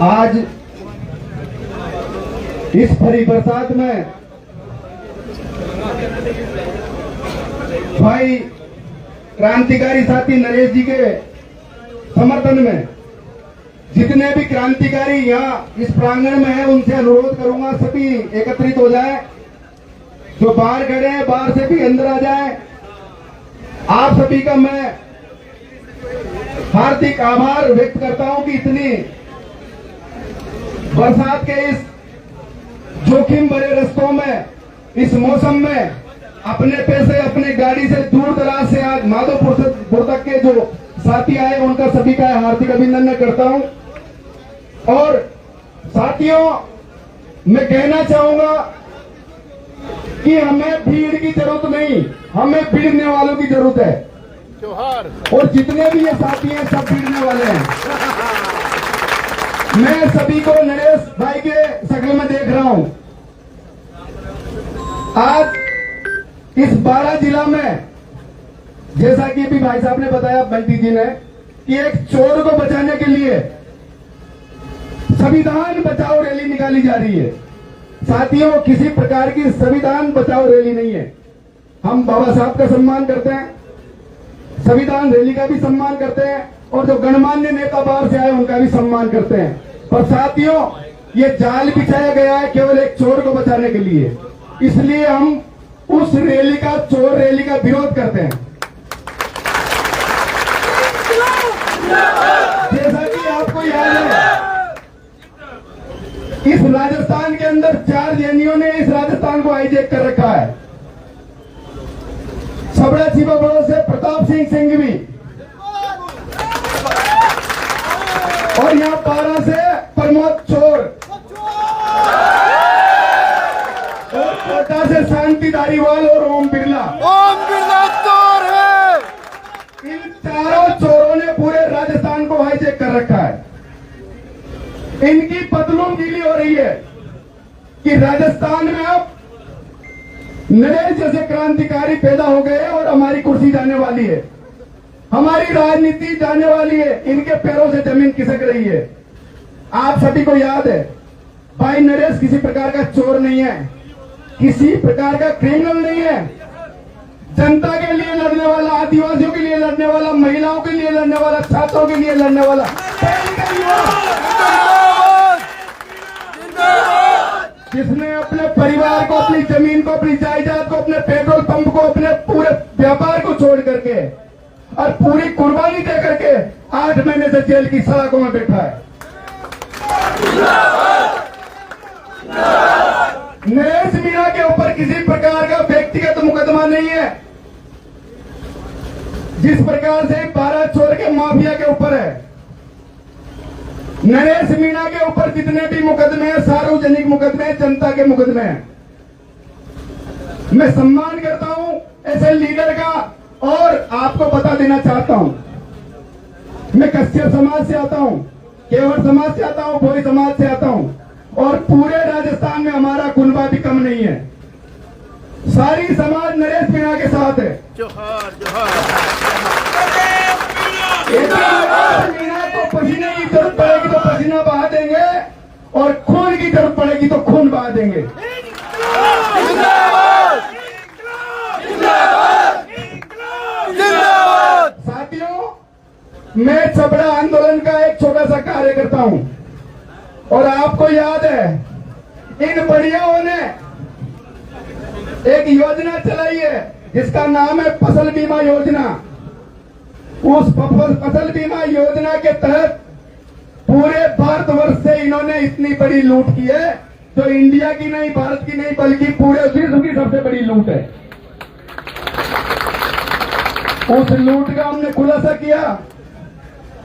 आज इस भरी बरसात में भाई क्रांतिकारी साथी नरेश जी के समर्थन में जितने भी क्रांतिकारी यहाँ इस प्रांगण में हैं उनसे अनुरोध करूंगा सभी एकत्रित हो जाएं। जो बाहर खड़े हैं बाहर से भी अंदर आ जाएं। आप सभी का मैं हार्दिक आभार व्यक्त करता हूं कि इतनी बरसात के इस जोखिम भरे रास्तों में इस मौसम में अपने पैसे अपने गाड़ी से दूर दराज से आज माधोपुर तक के जो साथी आए उनका सभी का हार्दिक अभिनंदन करता हूं। और साथियों मैं कहना चाहूंगा कि हमें भीड़ की जरूरत नहीं, हमें भिड़ने वालों की जरूरत है। जोहार। और जितने भी ये साथी हैं सब भिड़ने वाले हैं। मैं सभी को नरेश भाई के शक्ल में देख रहा हूं। आज इस 12 जिला में जैसा कि अभी भाई साहब ने बताया बंटी जी ने कि एक चोर को बचाने के लिए संविधान बचाओ रैली निकाली जा रही है। साथियों किसी प्रकार की संविधान बचाओ रैली नहीं है। हम बाबा साहब का सम्मान करते हैं, संविधान रैली का भी सम्मान करते हैं और जो गणमान्य नेता बाहर से आए उनका भी सम्मान करते हैं। पर साथियों ये जाल बिछाया गया है केवल एक चोर को बचाने के लिए, इसलिए हम उस रैली का चोर रैली का विरोध करते हैं। जैसा कि आपको याद है इस राजस्थान के अंदर 4 जैनियों ने इस राजस्थान को हाईजैक कर रखा है। सबड़ा छिपाबड़ों से प्रताप सिंह सिंघवी और यहाँ 12 से प्रमोद चोर और कोटा से शांति धारीवाल और ओम बिरला चोर है। इन चारों चोरों ने पूरे राजस्थान को हाईजैक कर रखा है। इनकी पतलून गीली हो रही है कि राजस्थान में अब नरेश जैसे क्रांतिकारी पैदा हो गए और हमारी कुर्सी जाने वाली है, हमारी राजनीति जाने वाली है। इनके पैरों से जमीन खिसक रही है। आप सभी को याद है भाई नरेश किसी प्रकार का चोर नहीं है, किसी प्रकार का क्रिमिनल नहीं है। जनता के लिए लड़ने वाला, आदिवासियों के लिए लड़ने वाला, महिलाओं के लिए लड़ने वाला, छात्रों के लिए लड़ने वाला, जिसने अपने परिवार को, अपनी जमीन को, अपनी जायदाद को, अपने पेट्रोल पंप को, अपने पूरे व्यापार को छोड़ करके और पूरी कुर्बानी दे करके 8 महीने से जेल की सलाखों में बैठा है। नरेश मीणा के ऊपर किसी प्रकार का व्यक्तिगत मुकदमा नहीं है, जिस प्रकार से 12 चोर के माफिया के ऊपर है। नरेश मीणा के ऊपर जितने भी मुकदमे हैं सार्वजनिक मुकदमे हैं, जनता के मुकदमे हैं। मैं सम्मान करता हूं ऐसे लीडर का और आपको बता देना चाहता हूं मैं कश्यप समाज से आता हूं, केवट समाज से आता हूं, भोई समाज से आता हूं और पूरे राजस्थान में हमारा कुनबा भी कम नहीं है। सारी समाज नरेश मीणा के साथ है। जोहार जोहार। मीणा को पसीने की जरूरत पड़ेगी तो पसीना बहा देंगे और खून की जरूरत पड़ेगी तो खून बहा देंगे। साथियों मैं छपड़ा आंदोलन का एक छोटा सा कार्यकर्ता हूं और आपको याद है इन बढ़ियाओं ने एक योजना चलाई है जिसका नाम है फसल बीमा योजना। उस फसल बीमा योजना के तहत पूरे भारतवर्ष से इन्होंने इतनी बड़ी लूट की है जो इंडिया की नहीं, भारत की नहीं बल्कि पूरे विश्व की सबसे बड़ी लूट है। उस लूट का हमने खुलासा किया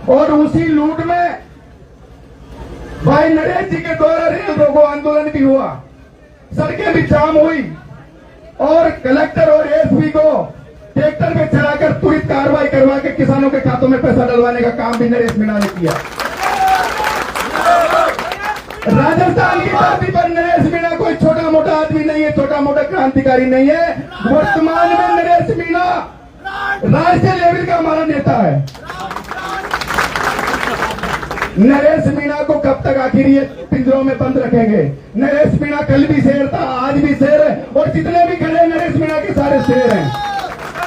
और उसी लूट में भाई नरेश जी के द्वारा रेल रोको आंदोलन भी हुआ, सड़कें भी जाम हुई और कलेक्टर और एसपी को ट्रैक्टर में चढ़ाकर त्वरित कार्रवाई करवा के किसानों के खातों में पैसा डलवाने का काम भी नरेश मीणा ने किया। राजस्थान की धरती पर नरेश मीणा कोई छोटा मोटा आदमी नहीं है, छोटा मोटा क्रांतिकारी नहीं है। वर्तमान में नरेश मीणा राष्ट्रीय लेवल का हमारा नेता है। नरेश मीणा को कब तक आखिर ये पिंजरों में बंद रखेंगे? नरेश मीणा कल भी शेर था, आज भी शेर है, और जितने भी खड़े नरेश मीणा के सारे शेर हैं।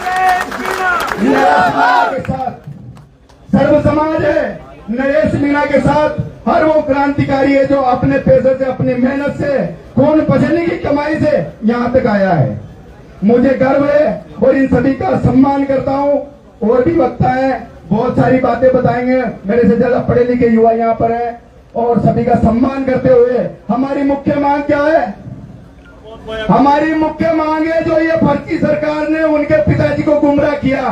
नरेश मीणा के साथ सर्व समाज है, नरेश मीणा के साथ हर वो क्रांतिकारी है जो अपने पैसे से, अपनी मेहनत से, खून पसीने की कमाई से यहाँ तक आया है। मुझे गर्व है और इन सभी का सम्मान करता हूँ। और भी वक्ता है, बहुत सारी बातें बताएंगे, मेरे से ज्यादा पढ़े लिखे युवा यहाँ पर है, और सभी का सम्मान करते हुए हमारी मुख्य मांग क्या है? हमारी मुख्य मांग है जो ये फर्जी सरकार ने उनके पिताजी को गुमराह किया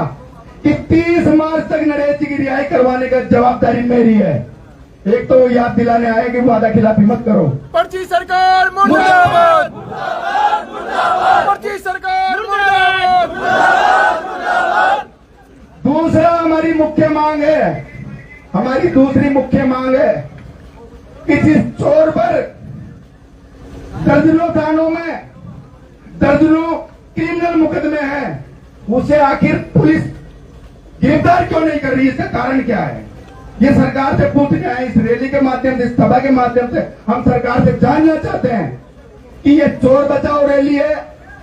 कि 30 मार्च तक नरेश जी की रिहाई करवाने का जवाबदारी मेरी है। एक तो याद दिलाने आए कि वादा खिलाफी मत करो। फर्जी सरकार मुर्दाबाद, फर्जी सरकार मुर्दाबाद। दूसरा हमारी मुख्य मांग है, हमारी दूसरी मुख्य मांग है कि जिस चोर पर दर्जनों थानों में दर्जनों क्रिमिनल मुकदमे हैं, उसे आखिर पुलिस गिरफ्तार क्यों नहीं कर रही? इसका कारण क्या है? ये सरकार से पूछने आए, इस रैली के माध्यम से, इस सभा के माध्यम से हम सरकार से जानना चाहते हैं कि ये चोर बचाओ रैली है,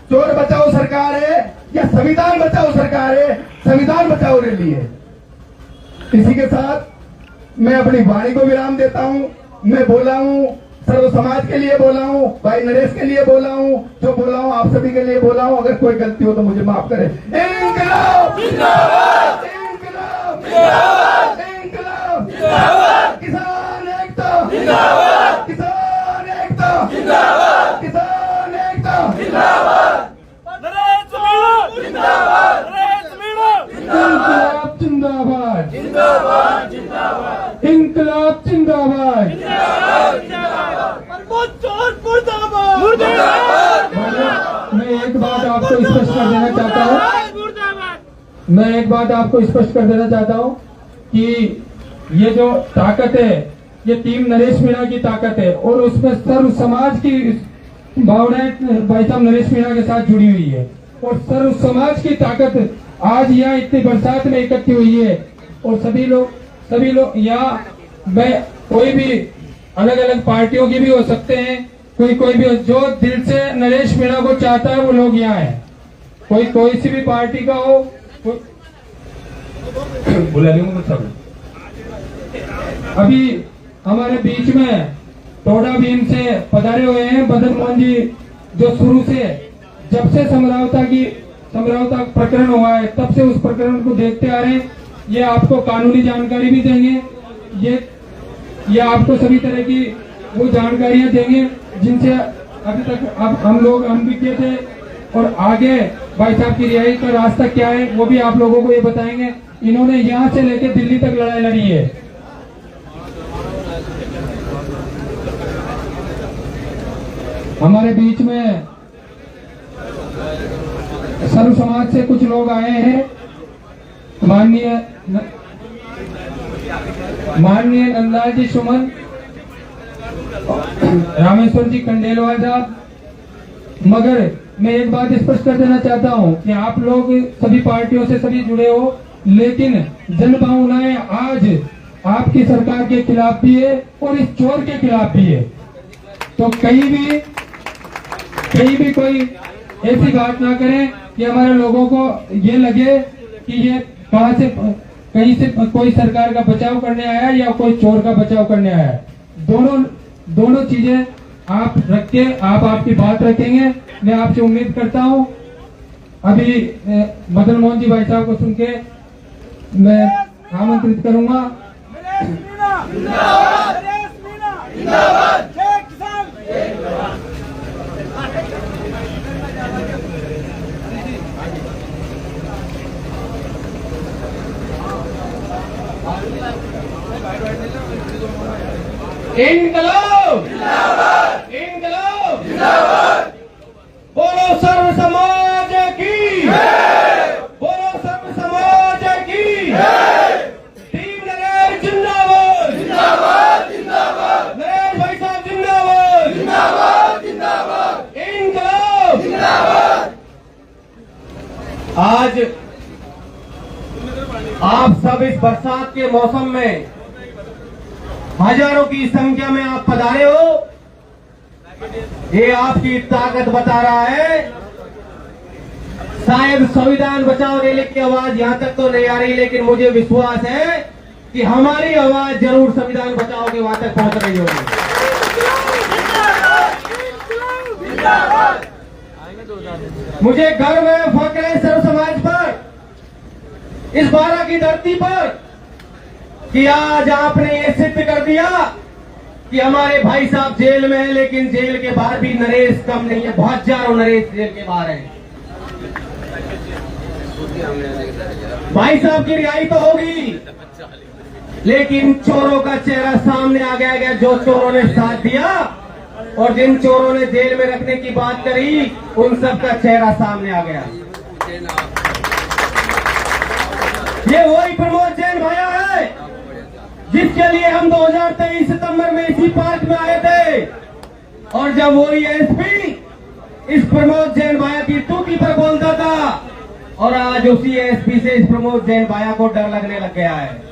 चोर बचाओ सरकार है, या संविधान बचाओ सरकार है, संविधान बचाओ रैली है? इसी के साथ मैं अपनी वाणी को विराम देता हूं। मैं बोला हूं, सर्व समाज के लिए बोला हूं, भाई नरेश के लिए बोला हूं, जो बोला हूं आप सभी के लिए बोला हूं। अगर कोई गलती हो तो मुझे माफ करें। इंकलाब जिंदाबाद, इंकलाब जिंदाबाद, इंकलाब जिंदाबाद, किसान एकता जिंदाबाद, किसान एकता जिंदाबाद, किसान एकता जिंदाबाद, नरेश मीणा जिंदाबाद, नरेश मीणा इंकलाब जिंदाबाद, जिंदाबाद, जिंदाबाद, इंकलाब जिंदाबाद। चोर मुर्दाबाद, मुर्दाबाद। मैं एक बात आपको स्पष्ट कर देना चाहता हूँ, मैं एक बात आपको स्पष्ट कर देना चाहता हूँ कि ये जो ताकत है, ये टीम नरेश मीणा की ताकत है, और उसमें सर्व समाज की भावनाएं भाई साहब नरेश मीणा के साथ जुड़ी हुई है, और सर्व समाज की ताकत आज यहाँ इतनी बरसात में इकट्ठी हुई है। और सभी लोग यहाँ, मैं कोई भी अलग अलग पार्टियों की भी हो सकते हैं, कोई भी जो दिल से नरेश मीणा को चाहता है वो लोग यहाँ है। कोई सी भी पार्टी का हो, बुला लूंगा सब। अभी हमारे बीच में टोडा भीम से पधारे हुए हैं मदन मोहन जी, जो शुरू से, जब से समझौता प्रकरण हुआ है तब से उस प्रकरण को देखते आ रहे हैं। ये आपको कानूनी जानकारी भी देंगे, ये आपको सभी तरह की वो जानकारियां देंगे जिनसे अभी तक हम भी किए थे, और आगे भाई साहब की रिहाई का रास्ता क्या है वो भी आप लोगों को ये बताएंगे। इन्होंने यहाँ से लेकर दिल्ली तक लड़ाई लड़ी है। हमारे बीच में सर्व समाज से कुछ लोग आए हैं, माननीय नंदलाल जी सुमन, रामेश्वर जी खंडेलवाल साहब। मगर मैं एक बात स्पष्ट कर देना चाहता हूं कि आप लोग सभी पार्टियों से सभी जुड़े हो, लेकिन जनभावनाएं आज आपकी सरकार के खिलाफ भी है और इस चोर के खिलाफ भी है। तो कहीं भी कोई ऐसी बात ना करें कि हमारे लोगों को ये लगे कि ये कहीं से कोई सरकार का बचाव करने आया या कोई चोर का बचाव करने आया है। दोनों चीजें आप रख के आप आपकी बात रखेंगे, मैं आपसे उम्मीद करता हूं। अभी मदन मोहन जी भाई साहब को सुन के मैं आमंत्रित करूंगा। इंकलाब जिंदाबाद, इंकलाब जिंदाबाद। बोलो सर्व समाज की, बोलो सर्व समाज की। टीम नरेश जिंदाबाद, जिंदाबाद, जिंदाबाद। नरेश भाई साहब जिंदाबाद, जिंदाबाद, जिंदाबाद। इंकलाब जिंदाबाद। आज आप सब इस बरसात के मौसम में हजारों की संख्या में आप पधारे हो, ये आपकी ताकत बता रहा है। शायद संविधान बचाओ रैली की आवाज यहां तक तो नहीं आ रही, लेकिन मुझे विश्वास है कि हमारी आवाज जरूर संविधान बचाओ के वहां तक पहुंच रही होगी। मुझे गर्व है, फख्र है सर्व समाज पर, इस बारह की धरती पर, कि आज आपने ये सिद्ध कर दिया कि हमारे भाई साहब जेल में हैं, लेकिन जेल के बाहर भी नरेश कम नहीं है, बहुत हजारों नरेश जेल के बाहर हैं। भाई साहब की रिहाई तो होगी, लेकिन चोरों का चेहरा सामने आ गया, जो चोरों ने साथ दिया और जिन चोरों ने जेल में रखने की बात करी, उन सब का चेहरा सामने आ गया। ये वही प्रमोद जैन भैया है जिसके लिए हम 2023 सितंबर में इसी पार्क में आए थे, और जब वही एसपी इस प्रमोद जैन भैया की टूटी पर बोलता था, और आज उसी एसपी से इस प्रमोद जैन भैया को डर लगने लग गया है।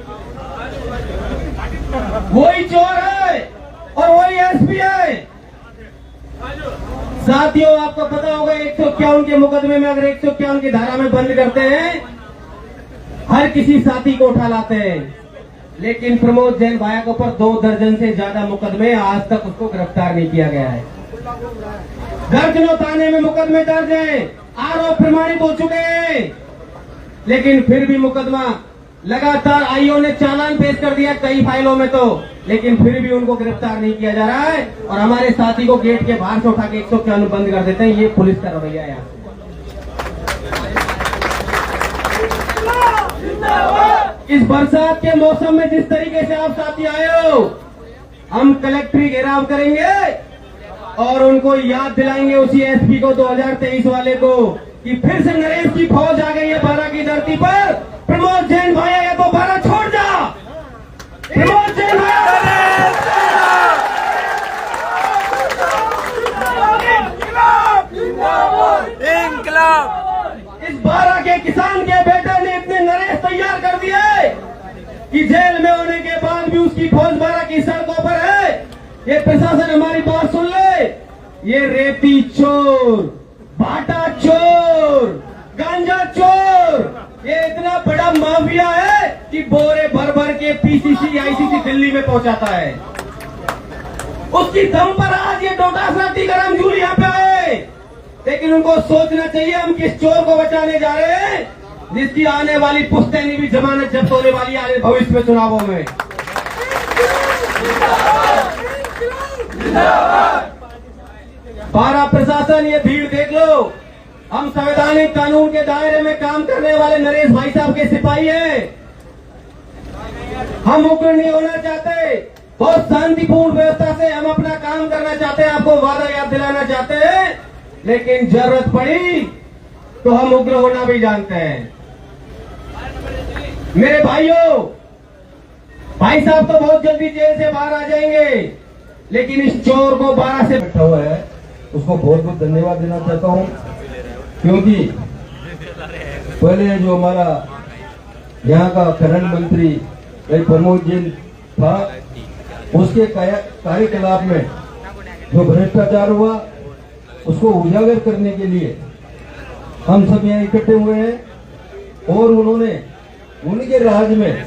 वही चोर है और वही एसपी है। साथियों, आपको पता होगा 151 के मुकदमे में अगर 151 की धारा में बंद करते हैं, हर किसी साथी को उठा लाते हैं, लेकिन प्रमोद जैन भाया के ऊपर 2 दर्जन से ज्यादा मुकदमे, आज तक उसको गिरफ्तार नहीं किया गया है। दर्जनों थाने में मुकदमे दर्ज हैं, आरोप प्रमाणित हो चुके हैं, लेकिन फिर भी मुकदमा लगातार आईओ ने चालान पेश कर दिया कई फाइलों में तो, लेकिन फिर भी उनको गिरफ्तार नहीं किया जा रहा है, और हमारे साथी को गेट के बाहर से उठा के 151 बंद कर देते हैं। ये पुलिस का रवैया है। इस बरसात के मौसम में जिस तरीके से आप साथी आए हो, हम कलेक्ट्री घेराव करेंगे और उनको याद दिलाएंगे उसी एसपी को 2023 वाले को कि फिर से नरेश की फौज आ गई है बारह की धरती पर। प्रमोद जैन भाया या तो बारह छोड़ जा, प्रमोद जैन भाया। इस बारह के किसान के बेटे ने इतने नरेश तैयार कर दिए कि जेल में होने के बाद भी उसकी फौज बारह की सड़कों पर है। ये प्रशासन हमारी बात सुन ले, ये रेती चोर, भाटा चोर, गांजा चोर, ये इतना बड़ा माफिया है कि बोरे भर भर के पीसीसी आईसीसी दिल्ली में पहुंचाता है। उसकी दम पर आज ये डोटासरा टीकाराम जूली यहाँ पे आए, लेकिन उनको सोचना चाहिए हम किस चोर को बचाने जा रहे हैं, जिसकी आने वाली पुश्तैनी भी जमानत जब्त होने वाली है आने भविष्य में चुनावों में। बारह प्रशासन, ये भीड़ देख लो। हम संवैधानिक कानून के दायरे में काम करने वाले नरेश भाई साहब के सिपाही हैं। हम उग्र नहीं होना चाहते, बहुत शांतिपूर्ण व्यवस्था से हम अपना काम करना चाहते हैं, आपको वादा याद दिलाना चाहते हैं, लेकिन जरूरत पड़ी तो हम उग्र होना भी जानते हैं। मेरे भाइयों, भाई साहब तो बहुत जल्दी जेल से बाहर आ जाएंगे, लेकिन इस चोर को 12 से बैठा हुआ है, उसको बहुत बहुत धन्यवाद देना चाहता हूं, क्योंकि पहले जो हमारा यहाँ का करंट मंत्री प्रमोद जैन था, उसके कार्यकलाप में जो भ्रष्टाचार हुआ उसको उजागर करने के लिए हम सब यहाँ इकट्ठे हुए हैं, और उन्होंने उनके राज में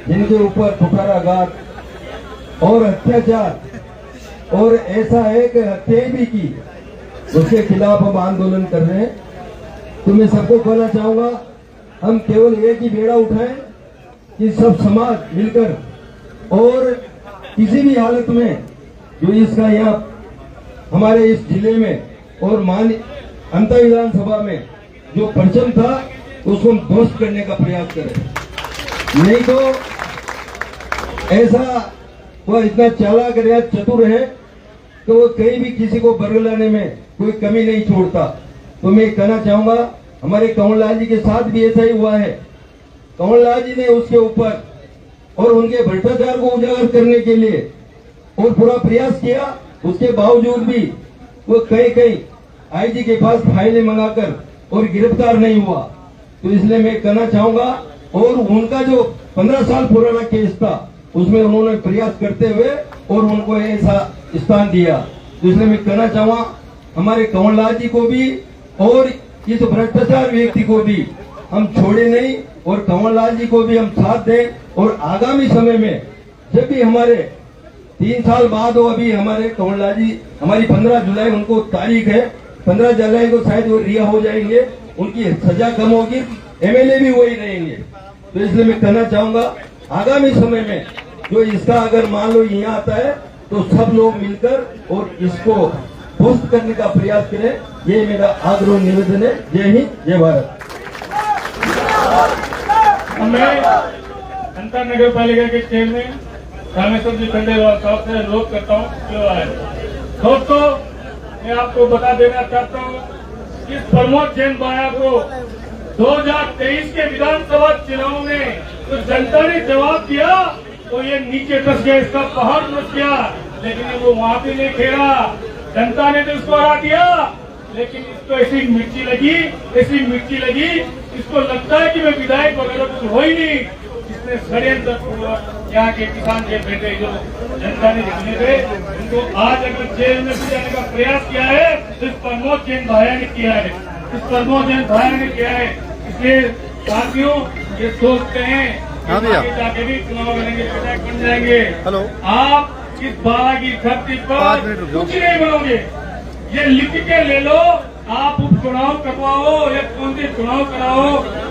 जिनके ऊपर कुठाराघात और अत्याचार और ऐसा है कि हत्याएं भी की, उसके खिलाफ हम आंदोलन कर रहे हैं। तो मैं सबको कहना चाहूंगा, हम केवल एक ही बेड़ा उठाएं कि सब समाज मिलकर, और किसी भी हालत में जो इसका यहाँ हमारे इस जिले में और अंतर विधानसभा में जो परचम था उसको हम ध्वस्त करने का प्रयास करें। नहीं तो ऐसा वह इतना चालाक है, चतुर है, तो वो कहीं भी किसी को बरगलाने में कोई कमी नहीं छोड़ता। तो मैं कहना चाहूंगा, हमारे कंवरलाल जी के साथ भी ऐसा ही हुआ है। कंवरलाल जी ने उसके ऊपर और उनके भ्रष्टाचार को उजागर करने के लिए और पूरा प्रयास किया, उसके बावजूद भी वो कई आईजी के पास फाइलें मंगाकर और गिरफ्तार नहीं हुआ। तो इसलिए मैं कहना चाहूंगा, और उनका जो 15 साल पुराना केस था उसमें उन्होंने प्रयास करते हुए और उनको ऐसा स्थान दिया। तो इसलिए मैं कहना चाहूँगा हमारे कंवरलाल जी को भी और इस भ्रष्टाचार व्यक्ति को भी हम छोड़े नहीं और कंवरलाल जी को भी हम साथ दें। और आगामी समय में जब भी हमारे 3 साल बाद हो, अभी हमारे कंवरलाल जी हमारी 15 जुलाई उनको तारीख है, 15 जुलाई को शायद वो रिहा हो जाएंगे, उनकी सजा कम होगी, एमएलए भी वही रहेंगे। तो इसलिए मैं कहना चाहूंगा आगामी समय में जो इसका अगर मान लो यहाँ आता है तो सब लोग मिलकर और इसको ध्वस्त करने का प्रयास करें, ये मेरा आग्रह निवेदन है। जय हिंद, जय भारत। मैं अंतर नगर पालिका के चेयरमैन रामेश्वर जी खंडेलवाल साहब से अनुरोध करता हूँ। दोस्तों, मैं आपको बता देना चाहता हूँ इस प्रमोद जैन भाया को 2023 के विधानसभा चुनाव में तो जनता ने जवाब दिया तो ये नीचे धस गया, इसका पहाड़ धस गया, लेकिन वो वहाँ भी नहीं खेला। जनता ने तो इसको हरा दिया, लेकिन इसको ऐसी मिर्ची लगी, इसको लगता है कि मैं विधायक वगैरह कुछ हो ही नहीं। इसने षड्यंत्र यहाँ के किसान के बेटे जो जनता ने जितने थे उनको आज अगर जेल में भी जाने का प्रयास किया है तो इस प्रमोद जैन भाया ने किया है, इसलिए साथियों ये सोचते हैं आगे जाके भी चुनाव लड़ेंगे, विधायक बन जाएंगे। आप इस 12 की धरती पर कुछ नहीं बनोगे, ये लिख के ले लो। आप उपचुनाव करवाओ या कौन से चुनाव कराओ,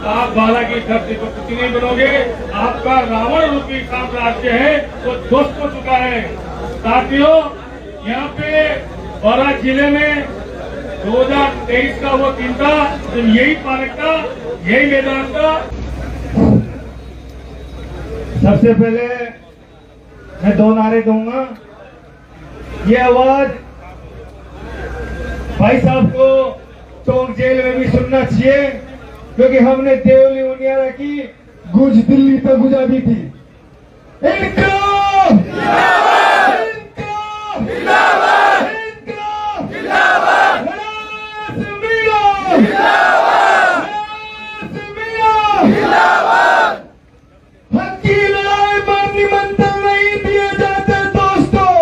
आप 12 की धरती पर कुछ नहीं बनोगे। आपका रावण रूपी साम्राज्य है वो ध्वस्त हो चुका है। साथियों, यहाँ पे 12 जिले में 2023 का वो दिन था जब यही पार्क था, यही मैदान था। सबसे पहले मैं 2 नारे दूंगा। ये आवाज भाई साहब को चौक जेल में भी सुनना चाहिए, क्योंकि हमने देवली उनियारा की गुज दिल्ली तक गुजा दी थी। इनकलाब! इनकलाब! जिंदाबाद! इनकलाब! जिंदाबाद! जिंदाबाद! हक की लड़ाई में निमंत्रण नहीं दिए जाते दोस्तों।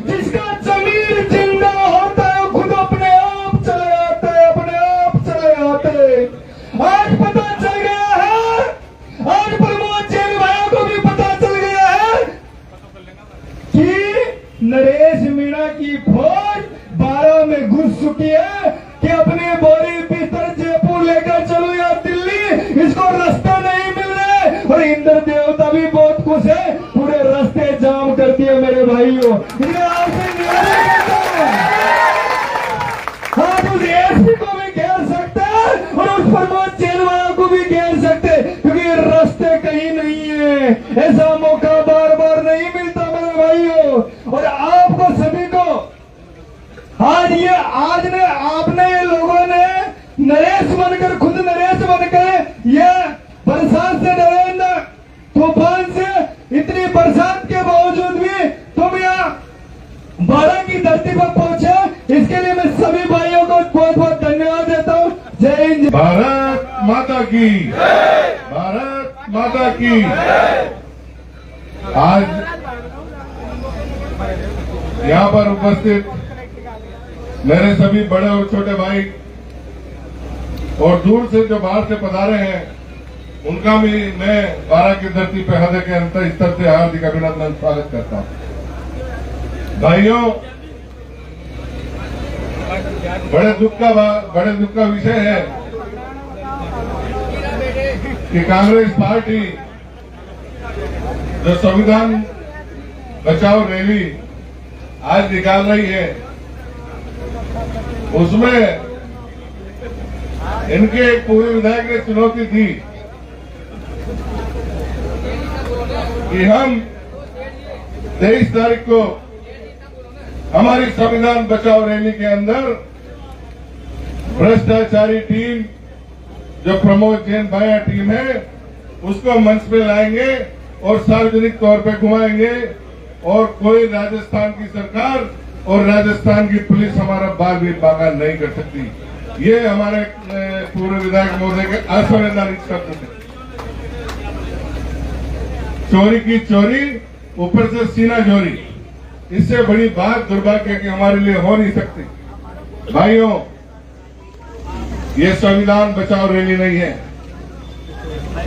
जिसका जमीर जिंदा होता है खुद अपने आप चले आते हैं, अपने आप चले आते हैं। आज पता चल गया है, आज प्रमोद जैन भाइयों को भी पता चल गया है कि नरेश मीणा की फौज 12 में घुस चुकी है कि अपने बोरी बिस्तर जयपुर लेकर चलो या दिल्ली, इसको रास्ता नहीं मिल रहा। और इंद्र देवता भी बहुत खुश है, पूरे रास्ते जाम कर दिए मेरे भाइयों। ये आपसे निवेदन करता हूं, आप उस एसपी को भी घेर सकते हैं और उस प्रमोद जैन को भी घेर सकते हैं, क्योंकि रास्ते कहीं नहीं है। ऐसा मौका बार बार नहीं मिलता मेरे भाइयों। और आपको सभी को आज आपने लोगों ने नरेश बनकर, खुद नरेश बनकर ये बरसात से डरे, तूफान से इतनी बरसात के बावजूद भी तुम यहाँ 12 की धरती पर पहुंचे, इसके लिए मैं सभी भाइयों को बहुत बहुत धन्यवाद देता हूँ। जय हिंद। भारत माता की, भारत माता की। आज यहाँ पर उपस्थित मेरे सभी बड़े और छोटे भाई और दूर से जो बाहर से पधारे हैं, उनका भी मैं 12 की धरती पर हृदय के अंतर स्तर से हार्दिक अभिनंदन स्वागत करता हूं। भाइयों, बड़े दुख का विषय है कि कांग्रेस पार्टी जो संविधान बचाओ रैली आज निकाल रही है, उसमें इनके एक पूर्व विधायक ने चुनौती दी कि हम 23 तारीख को हमारी संविधान बचाओ रैली के अंदर भ्रष्टाचारी टीम जो प्रमोद जैन भाया टीम है उसको मंच पे लाएंगे और सार्वजनिक तौर पे घुमाएंगे, और कोई राजस्थान की सरकार और राजस्थान की पुलिस हमारा बाल भी बागा नहीं कर सकती। ये हमारे पूर्व विधायक महोदय के असंवैधानिक शब्द थे। चोरी की चोरी, ऊपर से सीना चोरी। इससे बड़ी बात दुर्भाग्य की हमारे लिए हो नहीं सकती। भाइयों, ये संविधान बचाओ रैली नहीं है,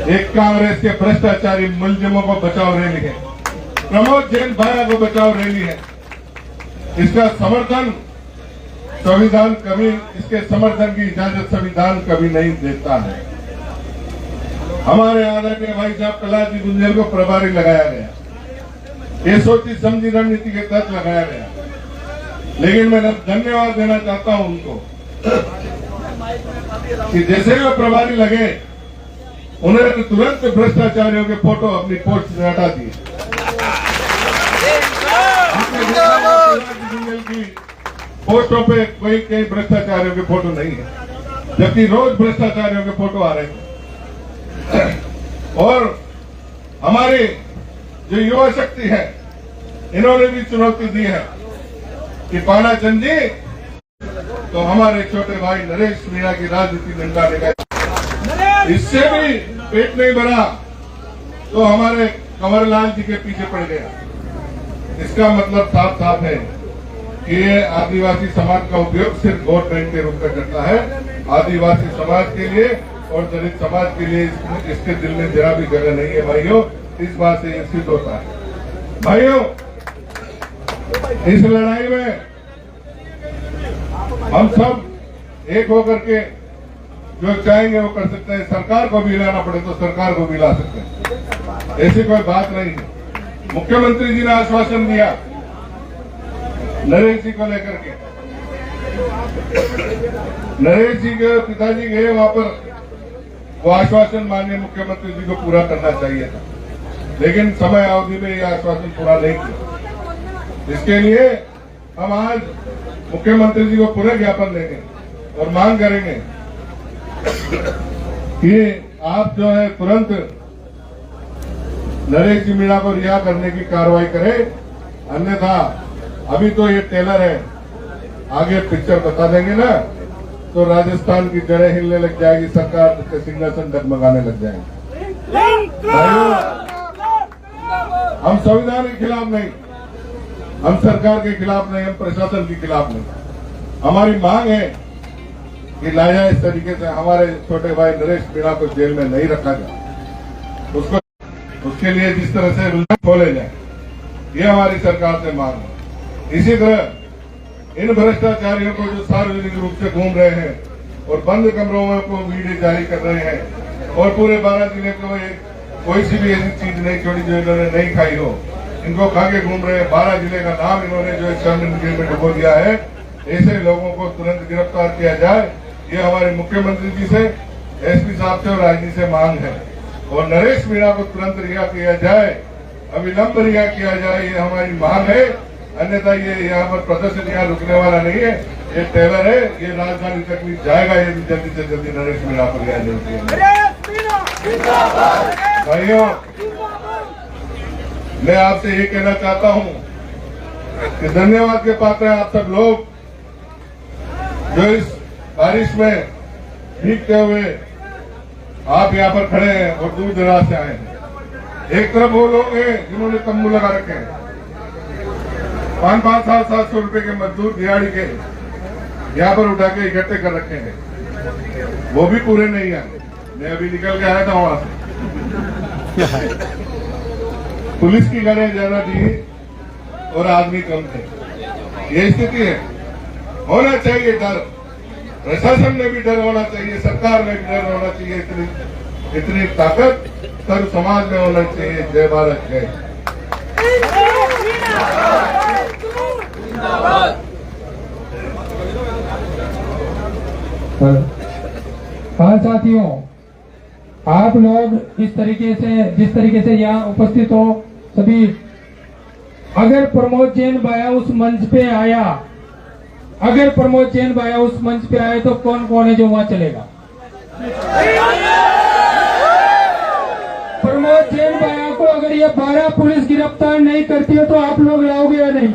एक कांग्रेस के भ्रष्टाचारी मुलजिमों को बचाओ रैली है, प्रमोद जैन भाया को बचाओ रैली है। इसका समर्थन संविधान कभी, इसके समर्थन की इजाजत संविधान कभी नहीं देता है। हमारे आदरणीय भाई साहब प्रहलाद जी गुंजर को प्रभारी लगाया गया, ये सोची समझी रणनीति के तहत लगाया गया, लेकिन मैं धन्यवाद देना चाहता हूं उनको कि जैसे वो प्रभारी लगे उन्होंने तुरंत भ्रष्टाचारियों के फोटो अपनी पोस्ट से हटा दिए। की पोस्टों पे कोई कई भ्रष्टाचारियों के फोटो नहीं है, जबकि रोज भ्रष्टाचारियों के फोटो आ रहे थे। और हमारी जो युवा शक्ति है, इन्होंने भी चुनौती दी है कि पानाचंद जी तो हमारे छोटे भाई नरेश मीणा की राजनीति डंडा लेगा, इससे भी पेट नहीं भरा तो हमारे कंवरलाल जी के पीछे पड़ गया। इसका मतलब साफ साफ है कि ये आदिवासी समाज का उपयोग सिर्फ वोट बैंक के रूप में करता है। आदिवासी समाज के लिए और दलित समाज के लिए इसके दिल में जरा भी जगह नहीं है भाइयों, इस बात से सिद्ध होता है। भाइयों, इस लड़ाई में हम सब एक होकर के जो चाहेंगे वो कर सकते हैं। सरकार को भी लाना पड़े तो सरकार को भी ला सकते हैं, ऐसी कोई बात नहीं है। मुख्यमंत्री जी ने आश्वासन दिया नरेश जी को लेकर के, नरेश जी के पिताजी गए वहां पर, वो आश्वासन माननीय मुख्यमंत्री जी को पूरा करना चाहिए था, लेकिन समय अवधि में यह आश्वासन पूरा नहीं किया। इसके लिए हम आज मुख्यमंत्री जी को पुनः ज्ञापन देंगे और मांग करेंगे कि आप जो है तुरंत नरेश जी मीणा को रिहा करने की कार्रवाई करें, अन्यथा अभी तो ये टेलर है, आगे पिक्चर बता देंगे ना तो राजस्थान की जड़ें हिलने लग जाएगी, सरकार के सिंहासन डगमगाने लग जाएंगे। हम संविधान के खिलाफ नहीं, हम सरकार के खिलाफ नहीं, हम प्रशासन के खिलाफ नहीं। हमारी मांग है कि नाजायज तरीके से हमारे छोटे भाई नरेश मीणा को जेल में नहीं रखा जाए, उसके लिए जिस तरह से रुझान खोले जाए, ये हमारी सरकार से मांग है। इसी तरह इन भ्रष्टाचारियों को जो सार्वजनिक रूप से घूम रहे हैं और बंद कमरों में को वीडियो जारी कर रहे हैं और पूरे 12 जिले को कोई सी भी ऐसी चीज नहीं छोड़ी जो इन्होंने नहीं खाई हो, इनको खा के घूम रहे हैं। 12 जिले का नाम इन्होंने जो शर्मिंदगी में डुबो दिया है, ऐसे लोगों को तुरंत गिरफ्तार किया जाए, ये हमारे मुख्यमंत्री जी से, एसपी साहब से और आईजी से मांग है। और नरेश मीणा को तुरंत रिहा किया जाए, अविलंब रिहा किया जाए, ये हमारी मांग है। अन्यथा ये यहाँ पर प्रदर्शन यहाँ रुकने वाला नहीं है, ये टेलर है, ये राजधानी तक भी जाएगा, ये भी जल्दी से जल्दी नरेश मीणा को रिहा नहीं। भाइयों, मैं आपसे ये कहना चाहता हूँ कि धन्यवाद के पात्र हैं आप सब लोग जो इस बारिश में भीगते हुए आप यहाँ पर खड़े हैं और दूर दराज से आए हैं। एक तरफ वो लोग हैं जिन्होंने तंबू लगा रखे हैं, 500 700 रुपए के मजदूर दिहाड़ी के यहाँ पर उठा के इकट्ठे कर रखे हैं, वो भी पूरे नहीं आए। मैं अभी निकल के आया था वहां से, पुलिस की गाड़ियां ज्यादा थी और आदमी कम थे, ये स्थिति है। होना चाहिए डर, प्रशासन में भी डर होना चाहिए, सरकार में भी डर होना चाहिए, इतनी ताकत सर्व समाज में होना चाहिए। जय भारत, जय। हाँ साथियों, आप लोग इस तरीके से, जिस तरीके से यहाँ उपस्थित हो सभी, अगर प्रमोद जैन भाया उस मंच पे आया, अगर प्रमोद जैन भाया उस मंच पे आए तो कौन कौन है जो वहां चलेगा? प्रमोद जैन भाया को अगर ये 12 पुलिस गिरफ्तार नहीं करती हो तो आप लोग लाओगे या नहीं?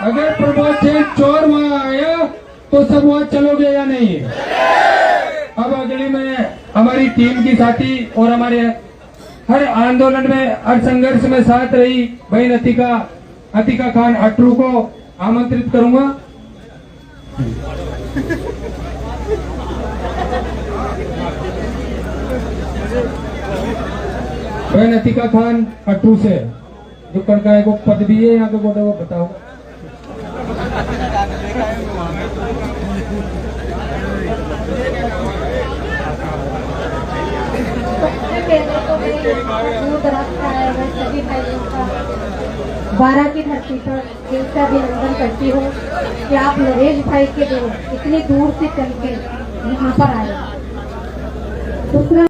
अगर प्रमोद जैन चोर वहां आया तो सब वहां चलोगे या नहीं? अब अगली में हमारी टीम की साथी और हमारे हर आंदोलन में, हर संघर्ष में साथ रही बहन अतिका खान अटरू को आमंत्रित करूंगा। बहन अतिका खान अटरू से जो कड़का को पद भी है यहाँ पे बोला वो बताओ। दूर दराज का है, मैं सभी भाइयों का 12 की धरती पर दिल से अभिनंदन करती हूँ कि आप नरेश भाई के लिए इतनी दूर से चल के यहाँ पर आए। दूसरा